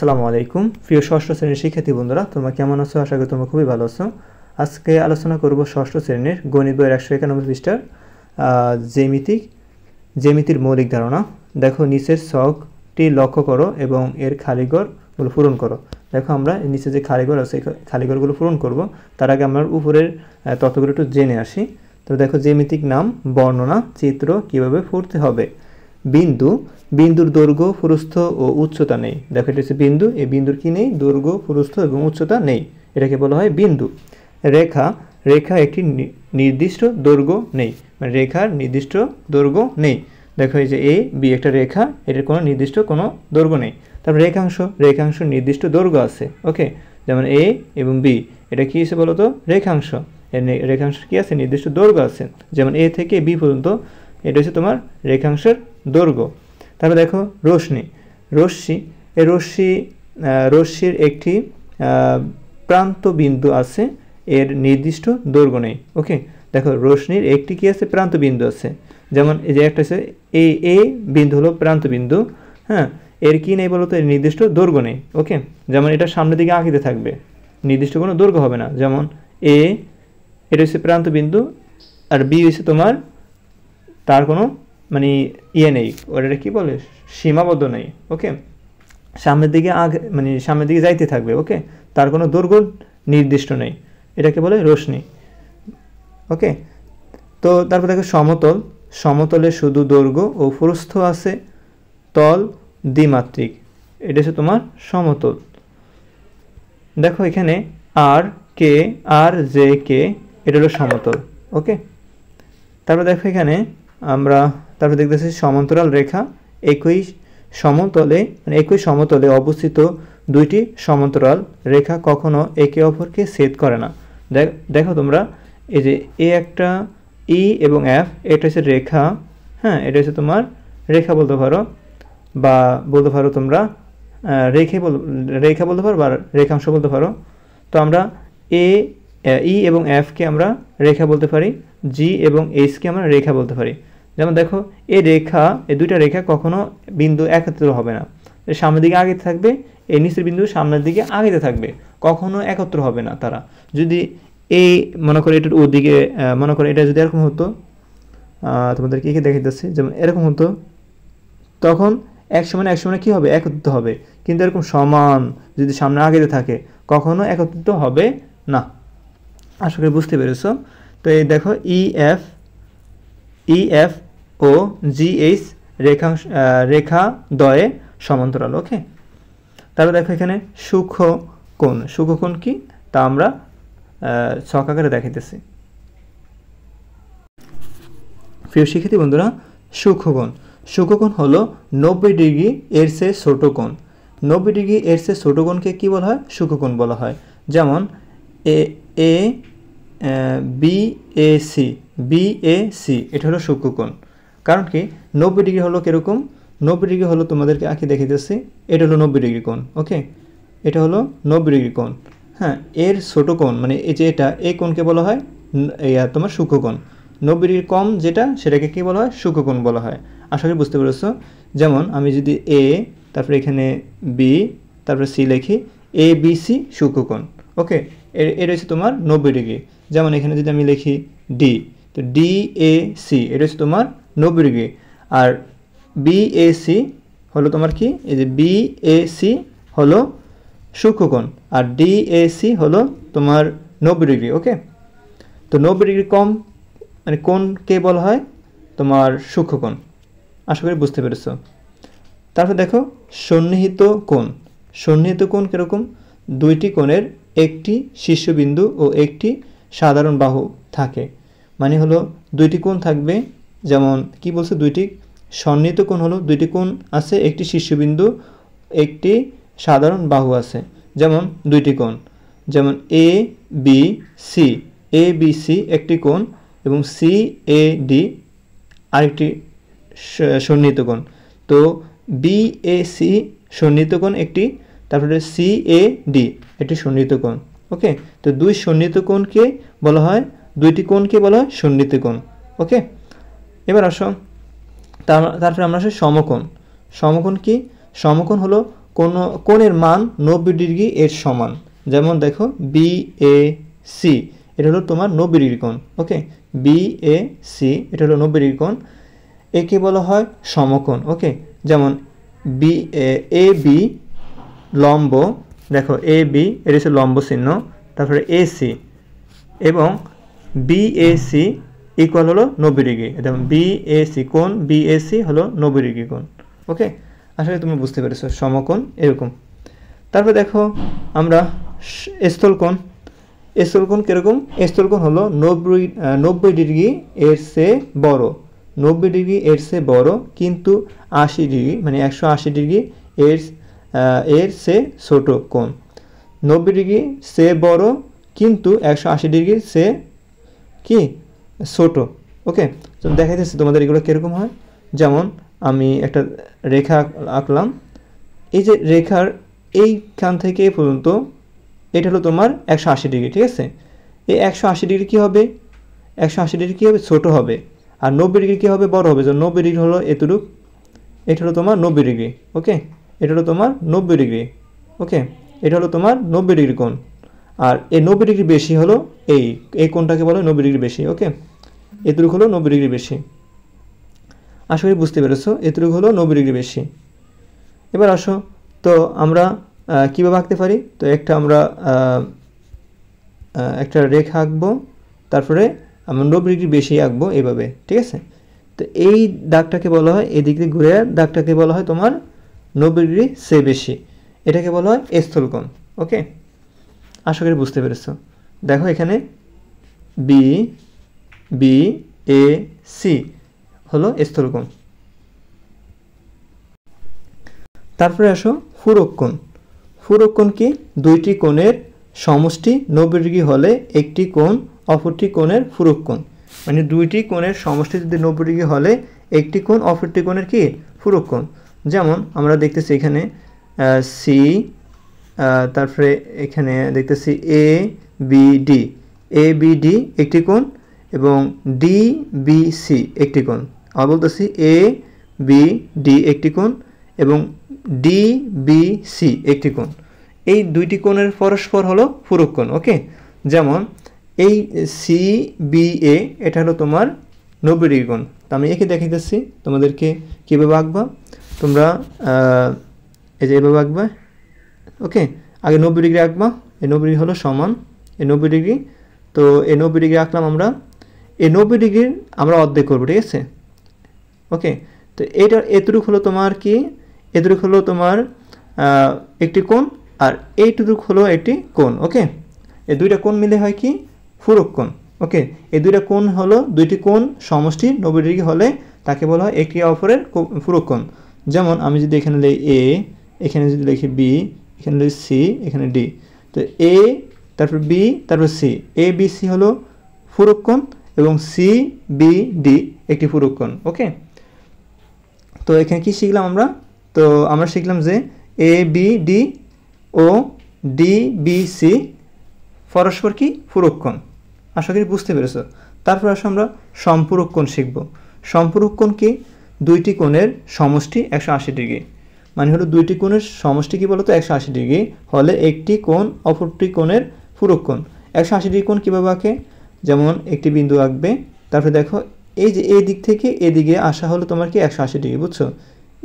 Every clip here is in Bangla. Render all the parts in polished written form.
আসসালামু আলাইকুম প্রিয় ষষ্ঠ শ্রেণীর শিক্ষার্থী বন্ধুরা, তোমরা কেমন আছো? আশা করি তোমরা খুবই ভালো আছো। আজকে আলোচনা করব ষষ্ঠ শ্রেণীর গণিত বইয়ের 191 পৃষ্ঠার জ্যামিতির মৌলিক ধারণা। দেখো নিচের ছকটি লক্ষ্য করো এবং এর খালিঘরগুলো পূরণ করো। দেখো আমরা নিচে যে খালিঘর আছে এই খালিঘরগুলো পূরণ করব, তার আগে আমরা উপরের তথ্যগুলো একটু জেনে আসি। তো দেখো জ্যামিতিক নাম, বর্ণনা, চিত্র কিভাবে পড়তে হবে। বিন্দুর দৈর্ঘ্য, প্রস্থ ও উচ্চতা নেই। দেখো এটা হচ্ছে বিন্দু, এই বিন্দুর কি নেই? দৈর্ঘ্য, প্রস্থ এবং উচ্চতা নেই, এটাকে বলা হয় বিন্দু। রেখা একটি নির্দিষ্ট দৈর্ঘ্য নেই, মানে রেখার নির্দিষ্ট দৈর্ঘ্য নেই। দেখো এই যে এ বি একটা রেখা, এটার কোনো নির্দিষ্ট কোনো দৈর্ঘ্য নেই। তারপর রেখাংশ নির্দিষ্ট দৈর্ঘ্য আছে। ওকে, যেমন এ এবং বি, এটা কি আছে বলো তো? রেখাংশ। রেখাংশ কি আছে? নির্দিষ্ট দৈর্ঘ্য আছে। যেমন এ থেকে বি পর্যন্ত এটা হচ্ছে তোমার রেখাংশের দৈর্ঘ্য। তারপর দেখো রশ্মির একটি প্রান্ত বিন্দু আছে, এর নির্দিষ্ট দৈর্ঘ্য নেই। ওকে, দেখো রশ্মির একটি কি আছে? প্রান্ত বিন্দু আছে। যেমন এই যে একটা আছে এ বিন্দু হলো প্রান্ত বিন্দু, হ্যাঁ, এর কি নেই বলতো? এর নির্দিষ্ট দৈর্ঘ্য নেই। ওকে, যেমন এটা সামনের দিকে আঁকিতে থাকবে, নির্দিষ্ট কোনো দৈর্ঘ্য হবে না। যেমন এটা হচ্ছে প্রান্ত বিন্দু, আর বি হচ্ছে তোমার, তার কোনো মানে নেই, ওটা কি বলে? সীমাবদ্ধ নেই। ওকে, সামনের দিকে যাইতে থাকবে। ওকে, তার কোনো দৈর্ঘ্য নির্দিষ্ট নেই, এটাকে বলে রশ্মি। ওকে, তো তারপর দেখো সমতলে শুধু দৈর্ঘ্য ও প্রস্থ আছে, তল দ্বিমাত্রিক, এটা হচ্ছে তোমার সমতল। দেখো এখানে আর জে কে এটা হলো সমতল। ওকে, তারপর দেখো এখানে আমরা তারপর দেখতেছি সমান্তরাল রেখা একই সমতলে অবস্থিত দুইটি সমান্তরাল রেখা কখনো একে অপরকে ছেদ করে না। দেখো তোমরা এই যে এ একটা ই এবং এফ, এটা হচ্ছে রেখা, হ্যাঁ, এটা হচ্ছে তোমার রেখা বলতে পারো, বা বলতে পারো তোমরা রেখা বলতে পারো, বা রেখাংশ বলতে পারো। তো আমরা ই এবং এফকে আমরা রেখা বলতে পারি, জি এবং এইচকে আমরা রেখা বলতে পারি। যেমন দেখো এই দুইটা রেখা কখনো বিন্দু একত্র হবে না, সামনের দিকে আগেতে থাকবে, এই নিচের বিন্দু সামনের দিকে আগেতে থাকবে, কখনো একত্র হবে না তারা। যদি এই মনে করো এটার ওদিকে, মনে করো এটা যদি এরকম হতো, তোমাদেরকে একে দেখাইতেছি, যেমন এরকম হতো, তখন এক সময় কি হবে? একত্রিত হবে। কিন্তু এরকম সমান যদি সামনে আগেতে থাকে, কখনো একত্রিত হবে না। আশা করি বুঝতে পেরেছো। তো এই দেখো E F O G H রেখা দ্বয়ে সমান্তরাল। ওকে, তারপর দেখো এখানে সূক্ষ্মকোণ কি তা আমরা ছক আকারে দেখাইতেছি। প্রিয় শিক্ষার্থী বন্ধুরা, সূক্ষ্মকোণ হলো 90 ডিগ্রি এর চেয়ে ছোট কোণ। 90 ডিগ্রি এর চেয়ে ছোট কোণকে কি বলা হয়? সূক্ষ্মকোণ বলা হয়। যেমন বিএসি এটা হলো সূক্ষ্মকোণ। কারণ কি? 90 ডিগ্রি হলো কিরকম? 90 ডিগ্রি হলো, তোমাদেরকে আঁকি দেখাইতেছি, এটা হলো 90 ডিগ্রি কোণ। ওকে, এটা হলো 90 ডিগ্রি কোণ, হ্যাঁ। এর ছোট কোণ মানে এই যে এই কোণকে বলা হয় তোমার সূক্ষ্মকোণ। 90 ডিগ্রি কম যেটা, সেটাকে কি বলা হয়? সূক্ষ্মকোণ বলা হয়। আশা করি বুঝতে পেরেছো। যেমন আমি যদি তারপরে এখানে বি, তারপরে সি লিখি, এ বি সি সূক্ষ্মকোণ। ওকে, এটা হচ্ছে তোমার 90 ডিগ্রি। যেমন এখানে যদি আমি লিখি ডি, তো ডি এ সি এটা হচ্ছে তোমার 90 ডিগ্রি। আর বি এ সি হলো তোমার কি? এই যে বি এ সি হলো সূক্ষ্মকোণ, আর ডি এ সি হলো তোমার 90 ডিগ্রি। ওকে, তো 90 ডিগ্রি কম মানে কোণকে বলা হয় তোমার সূক্ষ্মকোণ। আশা করি বুঝতে পেরেছ। তারপর দেখো সন্নিহিত কোণ কীরকম? দুইটি কোণের একটি শীর্ষবিন্দু ও একটি সাধারণ বাহু থাকে, মানে হলো দুইটি কোণ থাকবে। যেমন কি বলছে? দুইটি সন্নিহিত কোণ হলো দুইটি কোণ আছে, একটি শীর্ষবিন্দু, একটি সাধারণ বাহু আছে। যেমন দুইটি কোণ, যেমন এ বি সি একটি কোণ এবং সি এ ডি আরেকটি সন্নিহিত কোণ। তো বি এ সি সন্নিহিত কোণ একটি, তারপরে সি এ ডি একটি সন্নিহিত কোণ। ওকে, তো দুই সন্নিহিত কোণকে বলা হয়, দুইটি কোণকে বলা হয় সন্নিহিত কোণ। ওকে, এবার আসো তারপরে আমরা আসি সমকোণ কি? সমকোণ হলো কোণের মান 90 ডিগ্রি এর সমান। যেমন দেখো BAC এটা হলো তোমার 90 ডিগ্রি কোণ। ওকে, BAC এটা হলো 90 ডিগ্রি কোণ। একে বলা হয় সমকোণ। ওকে, যেমন AB লম্ব, দেখো AB এটা হচ্ছে লম্ব চিহ্ন, তারপরে AC এবং BAC ইকুয়াল হলো 90 ডিগ্রি। যেমন BAC কোণ BAC হলো 90 ডিগ্রি কোণ। ওকে, আসলে তুমি বুঝতে পেরেছো সমকোণ এরকম। তারপর দেখো আমরা স্থলকোণ। স্থলকোণ কীরকম? স্থলকোণ হলো 90 ডিগ্রি এর চেয়ে বড়, 90 ডিগ্রি এর চেয়ে বড় কিন্তু 80 ডিগ্রি মানে 180 ডিগ্রি এর চেয়ে ছোট কোণ। 90 ডিগ্রি চেয়ে বড় কিন্তু 180 ডিগ্রির চেয়ে কি ছোট। ওকে, তো দেখা যাচ্ছে তোমাদের এগুলো কীরকম হয়। যেমন আমি একটা রেখা আঁকলাম, এই যে রেখার এইখান থেকে এই পর্যন্ত এটা হলো তোমার 180 ডিগ্রি, ঠিক আছে। এই 180 ডিগ্রি কী হবে? 180 ডিগ্রি কী হবে? ছোট হবে। আর 90 ডিগ্রি কী হবে? বড় হবে। যে 90 ডিগ্রি হলো এতটুক, এটা হলো তোমার 90 ডিগ্রি। ওকে, এটা হলো তোমার 90 ডিগ্রি। ওকে, এটা হলো তোমার 90 ডিগ্রি কোণ। আর এই 90 ডিগ্রি বেশি হলো এই কোণটাকে বলে 90 ডিগ্রি বেশি। ওকে, এতটুক হলো 90 ডিগ্রি বেশি। আশা করি বুঝতে পেরেছো, এতটুক হলো 90 ডিগ্রি বেশি। এবার আসো তো আমরা কীভাবে আঁকতে পারি। তো আমরা একটা রেখা আঁকবো, তারপরে আমরা 90 ডিগ্রি বেশি আঁকবো এইভাবে, ঠিক আছে। তো এই দাগটাকে বলা হয়, এদিক দিয়ে ঘুরে দাগটাকে বলা হয় তোমার 90 ডিগ্রি সে বেশি, এটাকে বলা হয় স্থলকোণ। ওকে, আশা করি বুঝতে পেরেছো। দেখো এখানে BAC হলো স্থলকোণ। তারপরে আসো ফুরক কোণ। ফুরক কোণ কি? দুইটি কোণের সমষ্টি 90 ডিগ্রি হলে একটি কোণ অপরটি কোণের ফুরক কোণ। মানে দুইটি কোণের সমষ্টি যদি 90 ডিগ্রি হলে একটি কোণ অপরটি কোণের কি ফুরক কোণ। যেমন আমরা দেখতেছি এখানে C, তারপরে এখানে দেখতেছি ABD একটি কোণ এবং DBC একটি কোণ। আবার বলতেছি ABD একটি কোণ এবং DBC একটি কোণ। এই দুইটি কোণের পরস্পর হলো ফুরক কোণ। ওকে, যেমন এই CBA এটা হলো তোমার 90 ডিগ্রি কোণ। তো আমি একে দেখাইতেছি তোমাদেরকে কীভাবে আঁকবা। তোমরা এই যে এভাবে আঁকবা। ওকে, আগে 90 ডিগ্রি আঁকবা। এই 90 ডিগ্রি হলো সমান এই 90 ডিগ্রি। তো এই 90 ডিগ্রি আঁকলাম আমরা। এই 90 ডিগ্রির আমরা অর্ধেক করবো, ঠিক আছে। ওকে, তো এতটুকু হলো তোমার কি, এতটুকু হলো তোমার একটি কোণ আর এইটুকু হলো একটি কোণ। ওকে, এই দুইটা কোণ মিলে হয় কি ফুরক কোণ। ওকে, এই দুইটা কোণ হলো দুইটি কোণ সমষ্টি 90 ডিগ্রি হলে তাকে বলা হয় একটি অপরের ফুরক কোণ। যেমন আমি যদি এখানে লিখি A, এখানে যদি লিখি B, এখানে লিখি C, এখানে D, তো A তারপর B তারপর C, ABC হলো ফুরক কোণ এবং CBD একটি ফুরক কোণ। ওকে, তো এখানে কি শিখলাম আমরা? তো আমরা শিখলাম যে ABD ও DBC পরস্পর কি ফুরক কোণ। আশা করি বুঝতে পেরেছো। তারপর আসলে আমরা সম্পূরক কোণ শিখব। সম্পূরক কোণ কি? দুইটি কোণের সমষ্টি 180 ডিগ্রি। মানে হলো দুইটি কোণের সমষ্টি কি বলতো 180 ডিগ্রি হলে একটি কোণ অপরটি কোণের ফুরক কোণ। 180 ডিগ্রি কোণ কীভাবে আঁকে? যেমন একটি বিন্দু আঁকবে, তারপরে দেখো এই যে এই দিক থেকে এদিকে আসা হলো তোমার কি 180 ডিগ্রি, বুঝছো।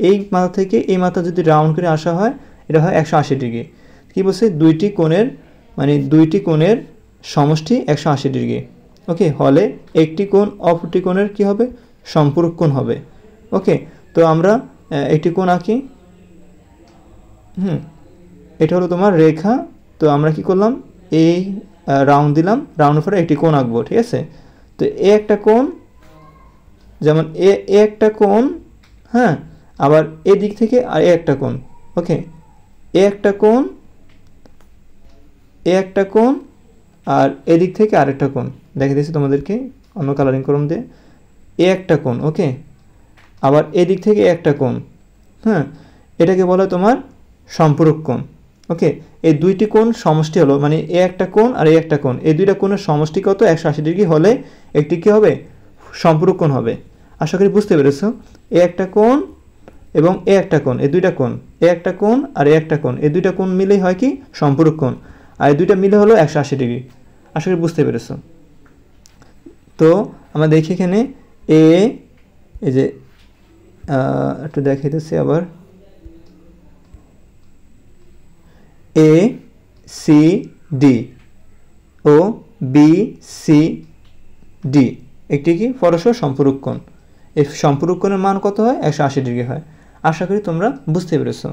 এই মাথা থেকে এই মাথা যদি রাউন্ড করে আসা হয় এটা হয় 180 ডিগ্রি। কী বলছে? দুইটি কোণের মানে দুইটি কোণের সমষ্টি 180 ডিগ্রি। ওকে, হলে একটি কোণ অপরটি কোণের কি হবে সম্পূরক কোণ হবে। ওকে, তো আমরা একটি কোণ আঁকি। এটা হলো তোমার রেখা। তো আমরা কি করলাম? এই রাউন্ড দিলাম, রাউন্ডের পরে একটি কোণ আঁকবো, ঠিক আছে। তো এ একটা কোণ, যেমন এ একটা কোণ, হ্যাঁ, আবার এদিক থেকে আর এ একটা কোণ। ওকে, এ একটা কোণ, এ একটা কোণ আর এদিক থেকে আরেকটা কোণ। দেখে দিয়েছি তোমাদেরকে অন্য কালারিং করম দিয়ে। এ একটা কোণ, ওকে, আবার এদিক থেকে একটা কোণ, হ্যাঁ, এটাকে বলে তোমার সম্পূরক কোণ। ওকে, এই দুইটি কোণ সমষ্টি হলো মানে এ একটা কোণ আর এ একটা কোণ, এই দুইটা কোণের সমষ্টি কত 180 ডিগ্রি হলে একটি কী হবে সম্পূরক কোণ হবে। আশা করি বুঝতে পেরেছো। এ একটা কোণ এবং এ একটা কোণ, এই দুইটা কোণ, এ একটা কোণ আর এ একটা কোণ, এই দুইটা কোণ মিলেই হয় কি সম্পূরক কোণ, আর এই দুইটা মিলে হলো 180 ডিগ্রি। আশা করি বুঝতে পেরেছো। তো আমরা দেখি এখানে এই যে একটু দেখাইতেছি আবার, এ সি ডি ও বি সি ডি একটি কি পরস্পর সম্পূরক কোণ। এই সম্পূরক কোণের মান কত হয়? 180 ডিগ্রি হয়। আশা করি তোমরা বুঝতে পেরেছো।